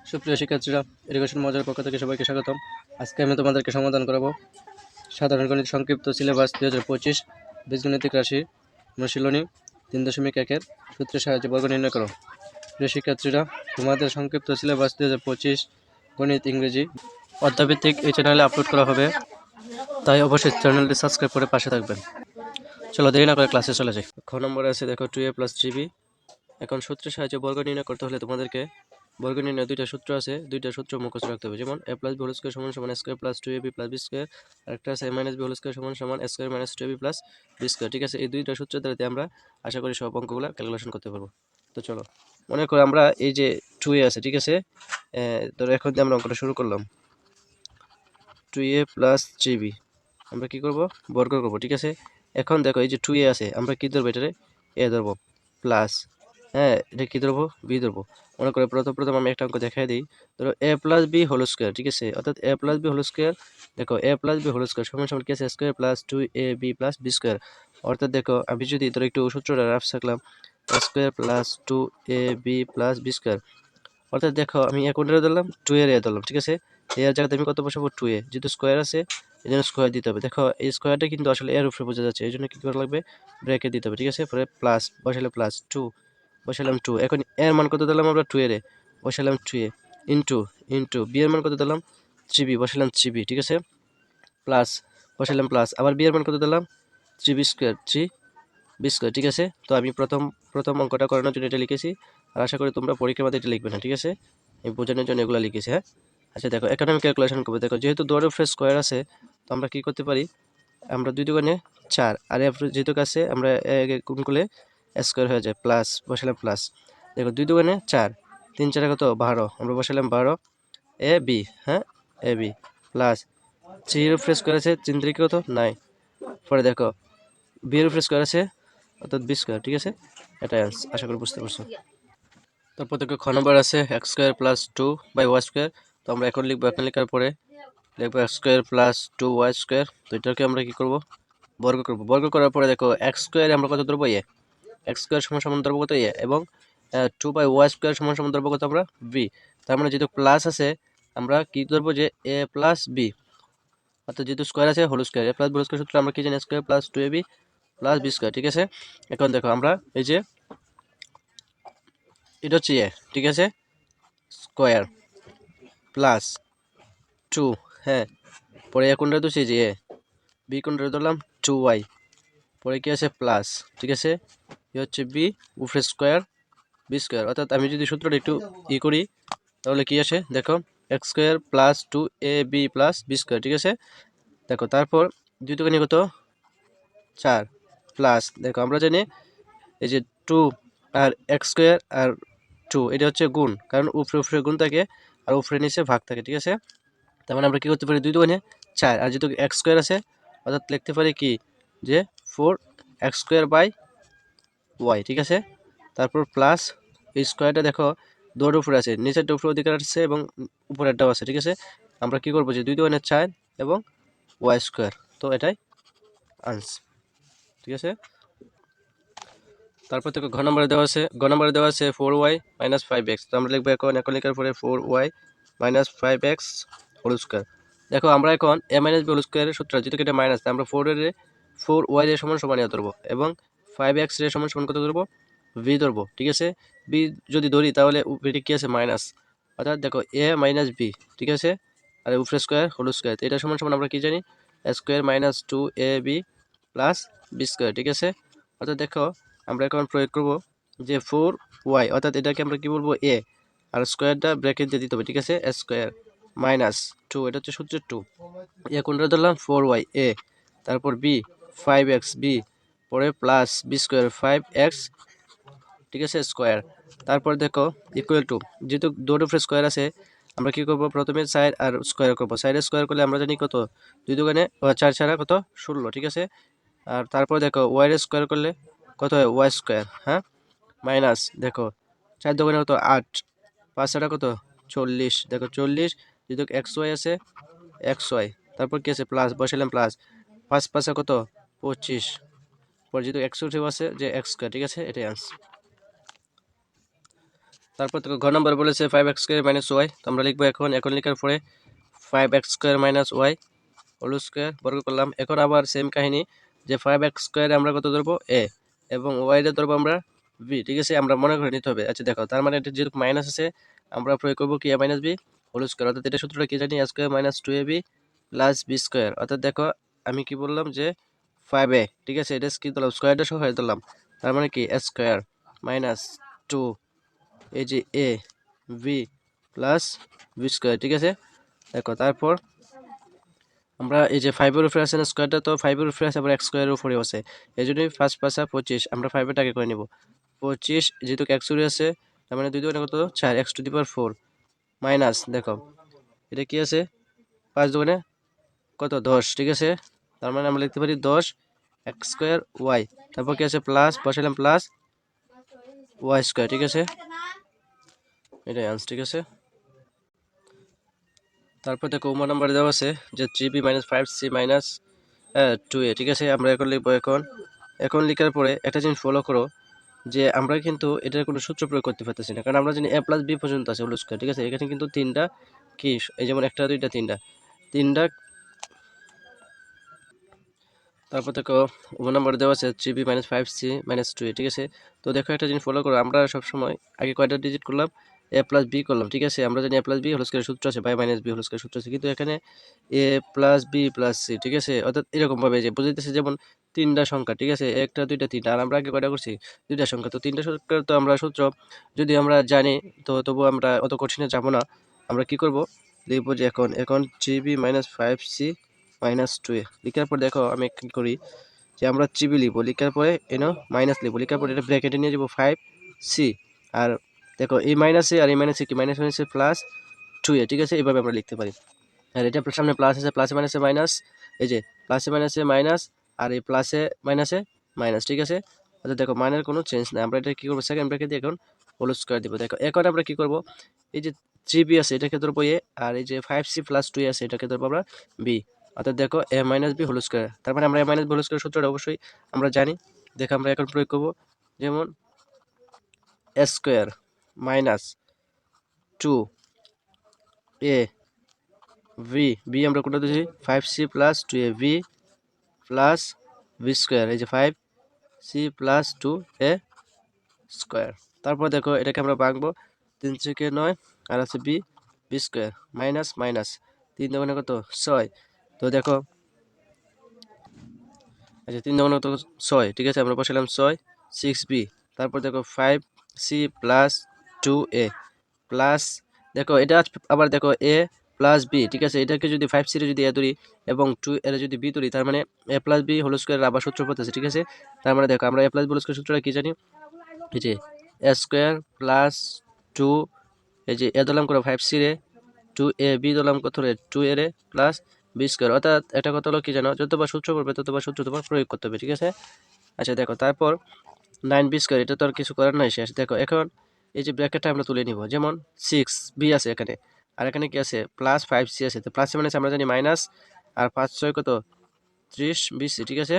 সুপ্রিয় শিক্ষার্থীরা, এডুকেশন মজার পক্ষ থেকে সবাইকে স্বাগতম। আজকে আমি তোমাদেরকে সমাধান করাবো সাধারণ গণিত সংক্ষিপ্ত সিলেবাস 2025 বীজগণিতিক রাশি অনুশীলনী 3.1-এর সূত্রের সাহায্যে বর্গ নির্ণয় করো। প্রিয় শিক্ষার্থীরা, তোমাদের সংক্ষিপ্ত সিলেবাস 2025 গণিত ইংরেজি অধ্যায়ভিত্তিক এই চ্যানেলে আপলোড করা হবে, তাই অবশ্যই চ্যানেলটি সাবস্ক্রাইব করে পাশে থাকবেন। চলো দেরি না করে ক্লাসে চলে যাই। খ নম্বরে আছে দেখো 2a + 3b। এখন সূত্রের সাহায্যে বর্গ নির্ণয় করতে হলে তোমাদেরকে বর্গ নির্ণয় দুইটা সূত্র আছে, দুইটা সূত্র মুখস্থ রাখতে হবে। যেমন a + b হোল স্কয়ার সমান a square + 2ab + b square, আরেকটা আছে a - b হোল স্কয়ার সমান a square - 2ab + b square. ঠিক আছে, এই দুইটা সূত্রের দ্বারা আমরা আশা করি সব অঙ্কগুলো ক্যালকুলেশন করতে পারবো। তো চলো, মনে করো আমরা এই যে 2a আছে, ঠিক আছে, ধরো এখন দিয়ে আমরা অঙ্কটা শুরু করলাম। 2a + 3b আমরা কি করব, বর্গ করব। ঠিক আছে, এখন দেখো এই যে 2a আছে, আমরা কি ধরবো, এটারে a ধরবো, প্লাস, হ্যাঁ এটা কি ধরবো, b ধরবো। মনে করে প্রথম আমি একটা অঙ্ক দেখাই দিই। ধরো a + b হোল স্কয়ার, ঠিক আছে, অর্থাৎ a + b হোল স্কয়ার, দেখো a + b হোল স্কয়ার সমান কি আছে, স্কয়ার + 2ab + b স্কয়ার। অর্থাৎ দেখো আমি যদি ধরো একটু সূত্রটা রাফ রাখলাম, স্কয়ার + 2ab + b স্কয়ার। অর্থাৎ দেখো আমি এ কোনটা ধরলাম, 2 এর এ ধরলাম। ঠিক আছে, এর জায়গাতে আমি কত বসাবো, 2a, যেহেতু স্কয়ার আছে এই জন্য স্কয়ার দিতে হবে। দেখো এই স্কয়ারটা কিন্তু আসলে এর উপরে বোঝা যাচ্ছে, এই জন্য কি করা লাগবে, ব্র্যাকেট দিতে হবে। ঠিক আছে, পরে প্লাস বসালে প্লাস 2, বসালাম 2। এখন এর মান কত দিলাম আমরা, 2 এর এ বসালাম 2a, ইনটু বি এর মান কত দিলাম, 3b, বসালাম 3b। ঠিক আছে, প্লাস বসালাম প্লাস, আবার বি এর মান কত দিলাম, 3b স্কয়ার, 3b স্কয়ার। ঠিক আছে, তো আমি প্রথম অঙ্কটা করানোর জন্য এটা লিখেছি, আর আশা করি তোমরা পরীক্ষার মধ্যে এটা লিখবে না। ঠিক আছে, আমি বোঝানোর জন্য এগুলো লিখেছি। হ্যাঁ, আচ্ছা দেখো এখানে আমি ক্যালকুলেশন করবো। দেখো যেহেতু দৌড়ের উপরে স্কোয়ার আছে, তো আমরা কি করতে পারি, আমরা 2 দুগুণে 4, আর যেহেতু কাছে আমরা গুণ করলে স্কোয়ার হয়ে যায়, প্লাস বসালাম প্লাস। দেখো 2 দুগুণে 4, 3 4 কত 12, আমরা বসালাম 12 এ বি, হ্যাঁ এ বি, প্লাস 3 এর উপরে স্কোয়ার আছে, 3 3 কত 9। পরে দেখো বি এর উপরে স্কোয়ার আছে, অর্থাৎ বি স্কোয়ার। ঠিক আছে, এটাই আশা করি বুঝতে পারছো। তারপর দেখো খ নম্বর আছে x স্কয়ার + 2/y স্কয়ার। তো আমরা এখন লিখবো, এখন লেখার পরে লিখবো x স্কয়ার + 2y স্কয়ার। তো এটাকে আমরা কি করব, বর্গ করব। বর্গ করার পরে দেখো x স্কয়ার আমরা কত ধরবো, a, x স্কয়ার সমান ধরবো কত, a, এবং 2/y স্কয়ার সমান ধরবো কত আমরা, b। তার মানে যেহেতু প্লাস আছে আমরা কি ধরবো, যে a + b, অর্থাৎ যেহেতু স্কয়ার আছে whole square, a + b whole square সূত্র আমরা কি জানি, স্কয়ার + 2ab + b স্কয়ার। ঠিক আছে, এখন দেখো আমরা এই যে এটা হচ্ছে a, ঠিক আছে, স্কয়ার প্লাস 2, হ্যাঁ, পরে এ কোনটা ধরছি, যে এ, বি কোনটা ধরলাম 2y, পরে কি আছে প্লাস। ঠিক আছে, এ হচ্ছে বি, উপরে স্কোয়ার বি স্কোয়ার। অর্থাৎ আমি যদি সূত্রটা একটু করি, তাহলে কি আসে দেখো, x square + 2ab + b square. ঠিক আছে, দেখো তারপর দুই দুগুণে কত 4, প্লাস দেখো আমরা জানি এই যে 2 আর x স্কোয়ার আর 2 এটা হচ্ছে গুণ, কারণ উপরে গুণ থাকে আর উপরে নিচে ভাগ থাকে। ঠিক আছে, তার মানে আমরা কি করতে পারি, 2 দুগুণে 4, আর যেহেতু x স্কোয়ার আছে অর্থাৎ লিখতে পারি কি, যে 4x স্কোয়ার বাই y। ঠিক আছে, তারপর প্লাস এই স্কোয়ারটা দেখো দৌড়ের উপরে আছে, নিচেরটা উপরে অধিকার আছে এবং উপরেরটাও আছে। ঠিক আছে, আমরা কি করবো, যে 2 দুগুণে 4 এবং y স্কোয়ার। তো এটাই আনসার। ঠিক আছে, তারপর দেখো ঘ নম্বরে দেওয়া আছে 4y - 5x। তো আমরা লিখবো এখন লেখার পরে 4y - 5x হোল স্কয়ার। দেখো আমরা এখন a - b হোল স্কয়ারের সূত্র, যেহেতু এটা মাইনাস, আমরা 4y এর সমান ইয়া ধরবো, এবং 5x এর সমান কত ধরবো, v ধরবো। ঠিক আছে, b যদি ধরি তাহলে এটা কি আছে, মাইনাস, অর্থাৎ দেখো a - b। ঠিক আছে, আর উপরে স্কয়ার হোল স্কয়ার, এটা সমান আমরা কি জানি, স্কয়ার - 2ab + b স্কয়ার। ঠিক আছে, অর্থাৎ দেখো আমরা এখন প্রয়োগ করব যে 4y, অর্থাৎ এটাকে আমরা কি বলবো, a, আর স্কয়ারটা ব্র্যাকেট দিয়ে দিতে হবে। ঠিক আছে, স্কয়ার - 2, এটা হচ্ছে সূত্র 2, এ কোনটা ধরলাম 4y a, তারপর b 5x b, পরে প্লাস b স্কয়ার 5x, ঠিক আছে, স্কয়ার। তারপর দেখো ইকুয়াল টু, যেহেতু দুটো উপরে স্কয়ার আছে আমরা কি করব, প্রথমে সাইড আর স্কয়ার করব। সাইডে স্কয়ার করলে আমরা জানি কত, 2 দুগুণে 4 ছাড়া কত 16। ঠিক আছে, আর তারপর দেখো ওয়াই এর স্কয়ার করলে কত হয়, ওয়াই স্কয়ার, হ্যাঁ, মাইনাস দেখো 4 দুগুণে কত 8, 5 ছাড়া কত 40, দেখো 40, যেহেতু এক্স ওয়াই আছে এক্স ওয়াই, তারপর কি আছে প্লাস, বসালাম প্লাস, 5 5 কত 25, পরে যেহেতু এক্স আছে যে এক্স স্কয়ার। ঠিক আছে, এটাই আনসার। তারপর দেখো ঘ নম্বর বলেছে 5x² মাইনাস ওয়াই, তো আমরা লিখবো এখন লেখার পরে 5x² minus Y whole square বর্গ করলাম। এখন আবার সেম কাহিনী যে 5x² আমরা কত ধরবো এ এবং ওয়াইরে ধরবো আমরা বি, ঠিক আছে, আমরা মনে করে নিতে হবে। আচ্ছা দেখো, তার মানে এটা যেহেতু মাইনাস আছে আমরা প্রয়োগ করবো কি এ মাইনাস বি হোল স্কোয়ার, অর্থাৎ এটা সূত্রটা কি জানি, a² minus 2ab plus b², অর্থাৎ দেখো আমি কি বললাম যে 5a, ঠিক আছে, এটা কি ধরলাম স্কোয়ারটা সহ ধরলাম, তার মানে কি a² মাইনাস 2 এই যে এ বি প্লাস b², ঠিক আছে। দেখো তারপর আমরা এই যে 5-এর উপরে আছে না স্কোয়ারটা, তো 5-এর উপরে আছে আবার x² উপরেও আছে, এই জন্যই 5 5 25 আমরা 5-এর টাকে করে নিব 25, যেহেতু x উপরে আছে তার মানে 2 দুগুণে কত 4 x⁴ মাইনাস দেখো এটা কি আছে 5 দুগুণে কত 10, ঠিক আছে, তার মানে আমরা লিখতে পারি 10 x² y, তারপর কি আছে প্লাস বসালাম প্লাস y², ঠিক আছে, এটাই আনসার, ঠিক আছে। তারপর দেখো উমা নাম্বার দেওয়া আছে যে 3b minus 5c minus 2a, ঠিক আছে, আমরা এখন লিখবো। এখন লেখার পরে একটা জিনিস ফলো করো যে আমরা কিন্তু এটার কোনো সূত্র প্রয়োগ করতে পারতেছি না, কারণ আমরা জানি a প্লাস বি পর্যন্ত আছে হোল স্কয়ার, ঠিক আছে, এখানে কিন্তু তিনটা কি এই যেমন একটা দুইটা তিনটা। তারপর দেখো উমা নাম্বার দেওয়া আছে 3b minus 5c minus 2a, ঠিক আছে। তো দেখো একটা জিনিস ফলো করো, আমরা সবসময় আগে কয়টা ডিজিট করলাম এ প্লাস বি করলাম, ঠিক আছে, আমরা জানি A plus B whole square সূত্র আছে বাই মাইনাস বি হোল স্কয়ার সূত্র আছে, কিন্তু এখানে A plus B plus C, ঠিক আছে, অর্থাৎ এরকম ভাবে যে বুঝাইতেছে যেমন তিনটা সংখ্যা, ঠিক আছে, একটা দুইটা তিনটা, আর আমরা আগে কয়টা করছি দুইটা সংখ্যা, তো তিনটা সংখ্যার তো আমরা সূত্র যদি আমরা জানি তো তবু আমরা অত কঠিনে যাব না। আমরা কি করব লিখবো যে এখন 3b minus 5c minus 2a লিখার পর দেখো আমি কি করি যে আমরা 3b লিখবো, লিখার পরে মাইনাস লিখবো, লিখার পরে এটা ব্র্যাকেটে নিয়ে যাবো 5c, আর দেখো এই মাইনাসে আর এই মাইনাসে কি মাইনাস মাইনাসে প্লাস 2a, ঠিক আছে, এইভাবে আমরা লিখতে পারি। আর এটা সামনে প্লাস আছে, প্লাসে মাইনাসে মাইনাস, এই যে প্লাসে মাইনাসে মাইনাস, আর এই প্লাসে মাইনাসে মাইনাস, ঠিক আছে, আচ্ছা দেখো মাইনাস কোনো চেঞ্জ নাই, আমরা এটা কি করবো সেকেন্ড ব্র্যাকেট দিয়ে এখন হোল স্কয়ার দিব। দেখো এখন আমরা কি করব এই যে 3b আছে এটাকে ধরবো এ, আর এই যে 5c প্লাস 2a আছে এটাকে ধরবো আমরা বি, অর্থাৎ দেখো এ মাইনাস বি হোল স্কয়ার, তার মানে আমরা A minus B whole square সূত্রটা অবশ্যই আমরা জানি। দেখো আমরা এখন প্রয়োগ করব, যেমন a² মাইনাস 2a বি আমরা কোনটা দিয়েছি 5c plus 2a B plus b², এই যে 5c প্লাস 2a স্কোয়ার। তারপর দেখো এটাকে আমরা ভাঙবো 3 থেকে 9 আর আছে বি² মাইনাস মাইনাস 3 দুগুণে কত 6, তো দেখো আচ্ছা 3 দুগুণে কত 6, ঠিক আছে, আমরা বসালাম 6 6b, তারপর দেখো 5c প্লাস 2a প্লাস দেখো এটা আবার দেখো এ প্লাস বি, ঠিক আছে, এটাকে যদি 5c যদি এ ধরি এবং 2 এর যদি বি ধরি, তার মানে A plus B whole square আবার সূত্র পড়তেছে, ঠিক আছে, তার মানে দেখো আমরা এ প্লাস বি হোল স্কয়ার সূত্রটা কি জানি, এই যে a² প্লাস 2 এই যে এ ধরলাম করে 5c রে 2a বি ধরলাম কত রে 2a রে প্লাস b², অর্থাৎ এটা কত হলো কি জানো, যতবার সূত্র পড়বে ততবার সূত্র তোমার প্রয়োগ করতে হবে, ঠিক আছে। আচ্ছা দেখো তারপর 9b², এটা তো আর কিছু করার নাই, শেষ। দেখো এখন এই যে ব্র্যাকেটটা আমরা তুলে নিব, যেমন 6b আছে এখানে, আর এখানে কি আছে প্লাস 5c আছে, তো প্লাস মানে আমরা জানি মাইনাস, আর 5 6 কত 30 20, ঠিক আছে।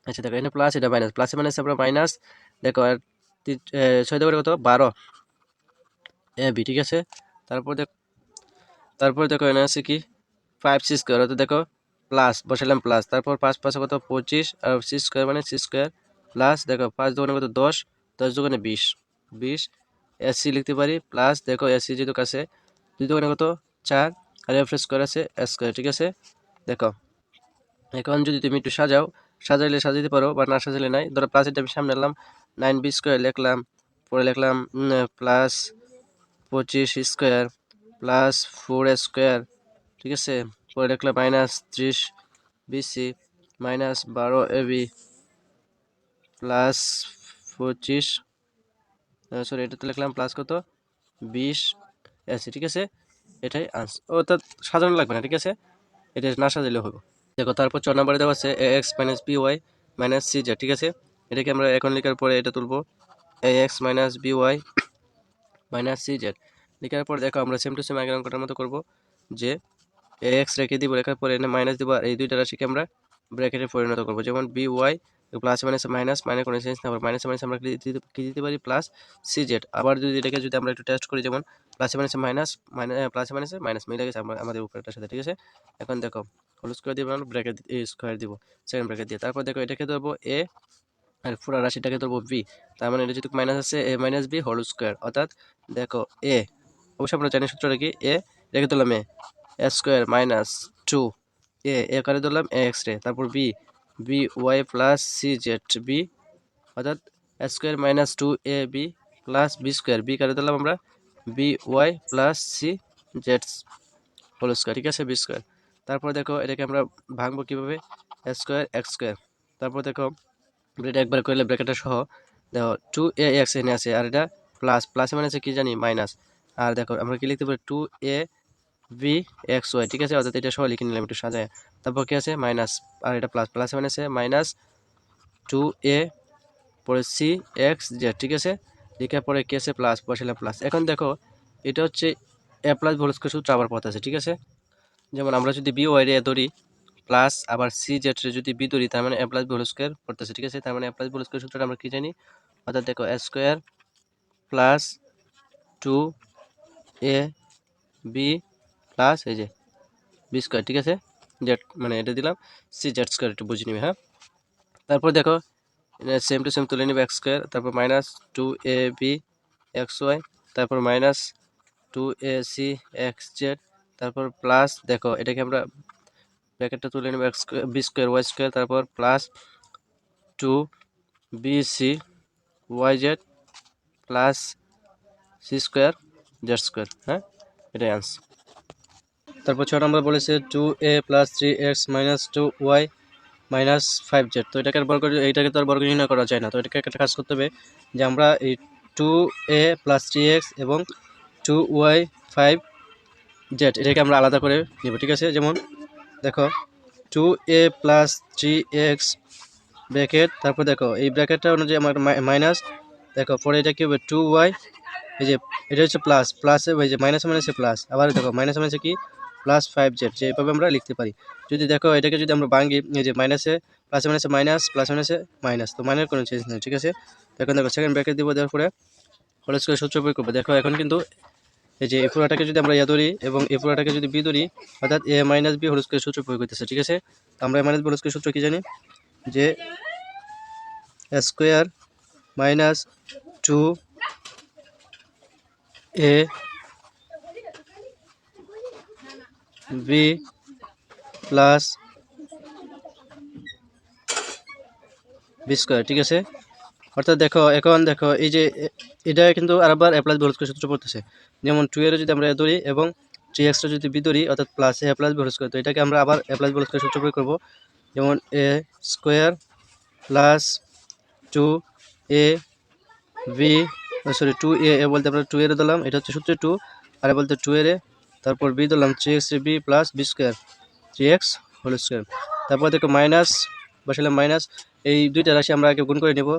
আচ্ছা দেখো এখানে প্লাস এটা মাইনাস, প্লাসে মাইনাস আমরা মাইনাস, দেখো আর 6 দিয়ে কত 12 এ বি, ঠিক আছে। তারপর দেখো এখানে আছে কি 5c² অর্থাৎ দেখো প্লাস বসালাম প্লাস, তারপর 5 5 কত 25 আর c² মানে c² প্লাস দেখো 5 দুগুণে কত 10 10 দুগুণে 20 20 এসি লিখতে পারি প্লাস দেখো এসি যেহেতু কাছে 2 দুগুণে কত 4 আর এফ স্কয়ার আছে স্কয়ার, ঠিক আছে। দেখো এখন যদি তুমি একটু সাজাইলে সাজাইতে পারো বা না সাজাইলে নাই, ধরো প্লাস এটা আমি সামনে এলাম 9b² লিখলাম, পরে লিখলাম প্লাস 25² প্লাস 4a², ঠিক আছে, পরে লিখলাম minus 30 BC minus 12 AB plus 25 sorry এটা তো লিখলাম প্লাস কত 20 এসি, ঠিক আছে, এটাই আনসার, অর্থাৎ সাজানো লাগবে না, ঠিক আছে, এটা না সাজাইলেও হবে। দেখো তারপর 4 নম্বরে দেওয়া আছে ax minus by minus cz, ঠিক আছে, এটাকে আমরা এখন লেখার পরে এটা তুলবো ax minus by minus cz লেখার পর দেখো আমরা সেম টু সেম আগের অঙ্কটার মতো করব, যে ax রেখে দিব, লেখার পরে এনে মাইনাস দিব, আর এই দুইটা রাশিকে আমরা ব্র্যাকেটে পরিণত করব, যেমন by plus minus minus minus কোনো চেঞ্জ না, আবার মাইনাস মাইনাস আমরা কি দিতে পারি প্লাস সিজেড। আবার যদি এটাকে যদি আমরা একটু টেস্ট করি, যেমন প্লাসে মাইনাসে মাইনাস প্লাসে মাইনাসে মাইনাস মিলে গেছে আমাদের উপরেরটার সাথে, ঠিক আছে। এখন দেখো হোল স্কোয়ার দিব, আমরা ব্র্যাকেট স্কোয়ার দিব সেকেন্ড ব্র্যাকেট দিয়ে। তারপর দেখো এটাকে ধরবো এ আর পুরো রাশিটাকে ধরবো বি, তার মানে এটা যদি মাইনাস আছে এ মাইনাস বি হোল স্কোয়ার, অর্থাৎ দেখো এ, অবশ্যই আমরা জানি সূত্রটা কি, এ রেখে দিলাম এ স্কোয়ার মাইনাস 2 এ করে দিলাম এ এক্স রে, তারপর B B Y plus C Z B, অর্থাৎ square minus 2 A B plus B square, B করে দিলাম আমরা B Y plus C Z whole square, ঠিক আছে, বি স্কোয়ার। তারপর দেখো এটাকে আমরা ভাঙবো কীভাবে, স্কোয়ার এক্স স্কোয়ার, তারপর দেখো এটা একবার করলে ব্র্যাকেটটা সহ দেখো 2a এক্স এনে আছে, আর এটা প্লাস প্লাসে মানে আছে কি জানি মাইনাস, আর দেখো আমরা কি লিখতে পারি 2a বি এক্স ওয়াই, ঠিক আছে, অর্থাৎ এটা সহ লিখে নিলাম একটু সাজায়। তারপর কি আছে মাইনাস, আর এটা প্লাস প্লাসে মানে আছে মাইনাস 2a পরে সি এক্স জেড, ঠিক আছে, লিখার পরে কি আছে প্লাস, বসালাম প্লাস। এখন দেখো এটা হচ্ছে এ প্লাস হোল স্কয়ার সূত্র আবার পথ আছে, ঠিক আছে। যেমন আমরা যদি বি ওয়াই রে ধরি প্লাস আবার সি জেড রে যদি বি ধরি, তার মানে A plus B whole square পড়তেছে, ঠিক আছে। তার মানে A plus B whole square সূত্রটা আমরা কি জানি, অর্থাৎ দেখো A square plus 2a B plus এই যে বি স্কয়ার, ঠিক আছে, জেড মানে এটা দিলাম সি জেড স্কয়ার, একটু বুঝে নিবে, হ্যাঁ। তারপর দেখো সেম টু সেম তুলে নিবে এক্স স্কয়ার, তারপর minus 2a B X Y, তারপর minus 2a C X Z, তারপর প্লাস দেখো এটাকে আমরা ব্র্যাকেটটা তুলে নেব X square B square Y square, তারপর plus 2bc Y Z plus C square Z square, হ্যাঁ, এটাই আনসার। তারপর 6 নম্বর বলেছে 2a plus 3x minus 2y minus 5z। তো এটাকে এইটাকে তো আর বর্গ নির্ণয় করা যায় না, তো এটাকে একটা কাজ করতে হবে যে আমরা এই 2a প্লাস 3x এবং 2y 5z এটাকে আমরা আলাদা করে নিব, ঠিক আছে। যেমন দেখো 2a প্লাস 3x ব্র্যাকেট, তারপর দেখো এই ব্র্যাকেটটা অনুযায়ী আমার মাইনাস, দেখো পরে এটা কি হবে 2y, এই যে এটা হচ্ছে প্লাস প্লাসে ওই যে মাইনাস মাইনাসে প্লাস, আবার দেখো মাইনাস মাইনাসে কি প্লাস 5z, যে এইভাবে আমরা লিখতে পারি। যদি দেখো এটাকে যদি আমরা ভাঙি, এই যে মাইনাসে প্লাসে মাইনাসে মাইনাস প্লাস মাইনাসে মাইনাস, তো মাইনাস কোনো চেঞ্জ নেই, ঠিক আছে। এখন দেখো সেকেন্ড ব্র্যাকেট দিব, দেওয়ার পরে হোল স্কয়ার সূত্র প্রয়োগ করবো। দেখো এখন কিন্তু এই যে এই পুরোটাকে যদি আমরা ধরি এবং এই পুরোটাকে যদি বি ধরি, অর্থাৎ A minus B whole square সূত্র প্রয়োগ করতেছে, ঠিক আছে। তো আমরা A minus B whole square সূত্র কি জানি, যে square minus 2a B plus B square, ঠিক আছে। অর্থাৎ দেখো এখন দেখো এই যে এটা কিন্তু আবার A plus B whole square সূত্র পড়তেছে। যেমন 2 এর যদি আমরা এ ধরি এবং 3x যদি বি ধরি, অর্থাৎ plus A plus B whole square, তো এটাকে আমরা আবার A plus B whole square সূত্র প্রয়োগ করবো। যেমন A square plus 2a B, sorry 2a বলতে আমরা 2 এর দিলাম, এটা হচ্ছে সূত্রে 2, আর বলতে 2 এর, তারপর বি দিলাম 3x B plus B square 3x whole square. তারপর দেখো মাইনাস বসালাম মাইনাস, এই দুইটা রাশি আমরা আগে গুণ করে নেব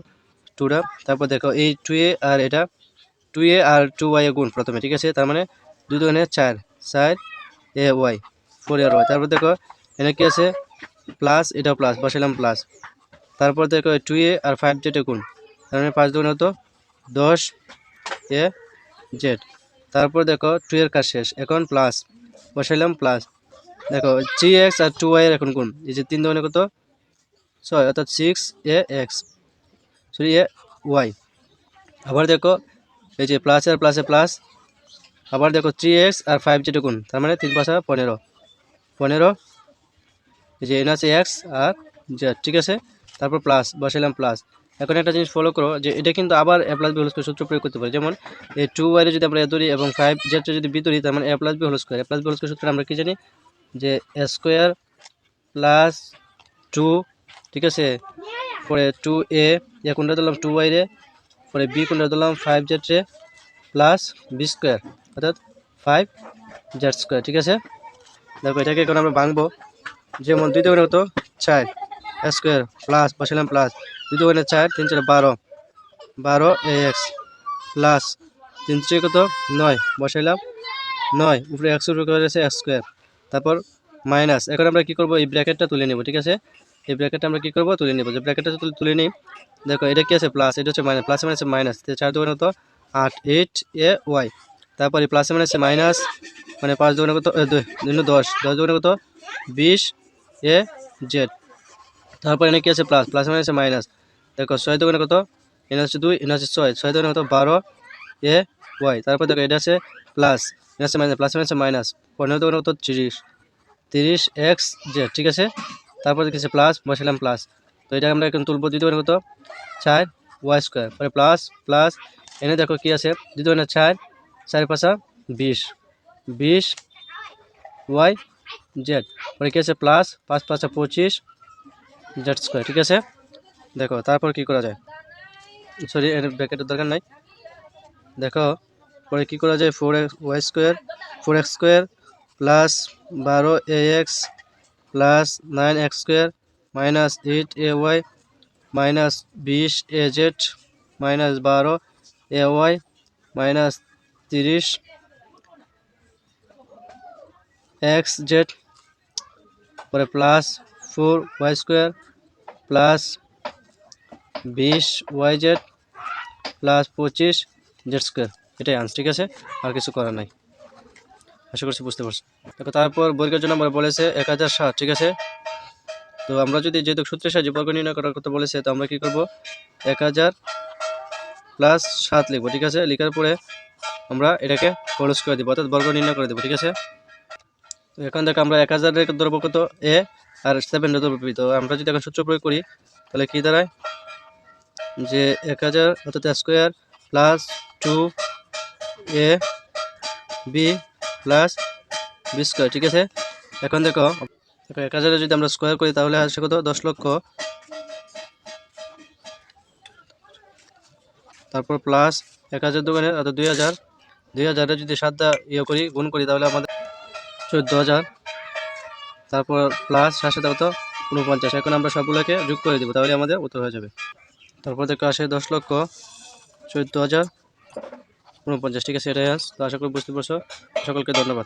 2টা, তারপর দেখো এই 2a আর এটা 2a আর 2y গুণ প্রথমে, ঠিক আছে। তার মানে 2 2 4 4 a y 4 আর y, তারপর দেখো এখানে কি আছে প্লাস, এটা প্লাস বসালাম প্লাস, তারপর দেখো 2a আর 5z গুণ, তার মানে 5 2 তো 10 a z, তারপর দেখো 2 এর কাজ শেষ, এখন প্লাস বসাইলাম প্লাস, দেখো 3x আর 2y এর এখন গুণ, এই যে 3 2 কত 6, অর্থাৎ 6ax সরি এ ওয়াই। আবার দেখো এই যে প্লাস আর প্লাসে প্লাস, আবার দেখো 3x আর 5z গুণ, তার মানে 3 5 15 15, এই যে এন আছে এক্স আর জেড, ঠিক আছে। তারপর প্লাস বসাইলাম প্লাস। এখন একটা জিনিস ফলো করো যে এটা কিন্তু আবার A plus B whole square সূত্র প্রয়োগ করতে পারি। যেমন এই 2y যদি আমরা এ ধরি এবং 5z যদি বি ধরি, তার মানে A plus B whole square, A plus B whole square সূত্র আমরা কি জানি, যে এ স্কয়ার প্লাস 2, ঠিক আছে, পরে 2a কোনটা দিলাম 2y রে, পরে বি কোনটা দিলাম 5z রে প্লাস বি স্কয়ার, অর্থাৎ 5z স্কয়ার, ঠিক আছে। দেখো এটাকে এখন আমরা ভাঙবো। যেমন 2 2 কত 4 স্কয়ার প্লাস বসালাম প্লাস 2 2 4 3 4 12 12 ax প্লাস 3 3 কত 9 বসাইলাম 9, উপরে x এর উপরে আছে x স্কয়ার, তারপর মাইনাস। এখন আমরা কি করব, এই ব্র্যাকেটটা তুলে নেব, ঠিক আছে। এই ব্র্যাকেটটা আমরা কী করবো তুলে নেব। যে ব্র্যাকেটটা তুলে নিই, দেখো এটা কি আছে প্লাস, এটা হচ্ছে মাইনাস, প্লাসে মাইনাসে মাইনাস, 4 দুগুণে কত 8, 8 তারপরে প্লাসে মাইনাসে মাইনাস, মানে 5 দুগুণে কত 10, 10 দুগুণে কত 20 তারপর এখানে কি আছে প্লাস, প্লাসে মাইনাসে মাইনাস, দেখো 6 দুগুণে কত, এখানে হচ্ছে 2, এখানে হচ্ছে 6, 6 দুগুণে কত 12 তারপর দেখো এটা আছে প্লাস, এখানে আছে মাইনাস, প্লাসে মাইনাসে মাইনাস, 15 দুগুণে কত 30 x ঠিক আছে। তারপর দেখেছে প্লাস, বসালাম প্লাস, তো এটা আমরা এখন তুলবো দ্বিতীয় কত 4y², পরে প্লাস প্লাস, এনে দেখো কি আছে দ্বিতীয় 4, 4 5 20, 20y পরে কি আছে প্লাস 5 5 25 z², ঠিক আছে। দেখো তারপর কি করা যায়, সরি এর ব্র্যাকেটের দরকার নাই। দেখো পরে কি করা যায়, 4x² plus 12ax plus 9x² minus 8ay minus 20az minus 12ay minus 30xz পরে plus 4y² plus 20yz plus 25z², এটাই আনসার, ঠিক আছে। আর কিছু করার নাই, আশা করছি বুঝতে পারছো। দেখো তারপর বর্গের জন্য আমরা বলেছে 1060, ঠিক আছে। তো আমরা যদি যেহেতু সূত্রের সাহায্যে বর্গ নির্ণয় করার কথা বলেছে, তো আমরা কি করব 1000 প্লাস 7 লিখবো, ঠিক আছে। লেখার পরে আমরা এটাকে ক্রস করে দিব, অর্থাৎ বর্গ নির্ণয় করে দেবো, ঠিক আছে। তো এখন দেখো আমরা 1000 এর ধরবো কত a আর 7 এর ধরবো b। তো আমরা যদি এখন সূত্র প্রয়োগ করি তাহলে কি দাঁড়ায়, যে 1000 অর্থাৎ square plus 2ab plus b², ঠিক আছে। এখন দেখো 1000 যদি আমরা স্কোয়ার করি তাহলে আসে কত 10 লক্ষ, তারপর প্লাস 1000 দোকানে অর্থাৎ 2000, 2000 যদি 7 দিয়ে করি গুণ করি তাহলে আমাদের 14000, তারপর প্লাস 7 সাথে কত 49। এখন আমরা সবগুলোকে যোগ করে দেবো, তাহলে আমাদের উত্তর হয়ে যাবে। তারপর দেখো আসে 10,14,049, ঠিক আছে। এটাই আনসার। তো আশা করি বুঝতে পারছো, সকলকে ধন্যবাদ।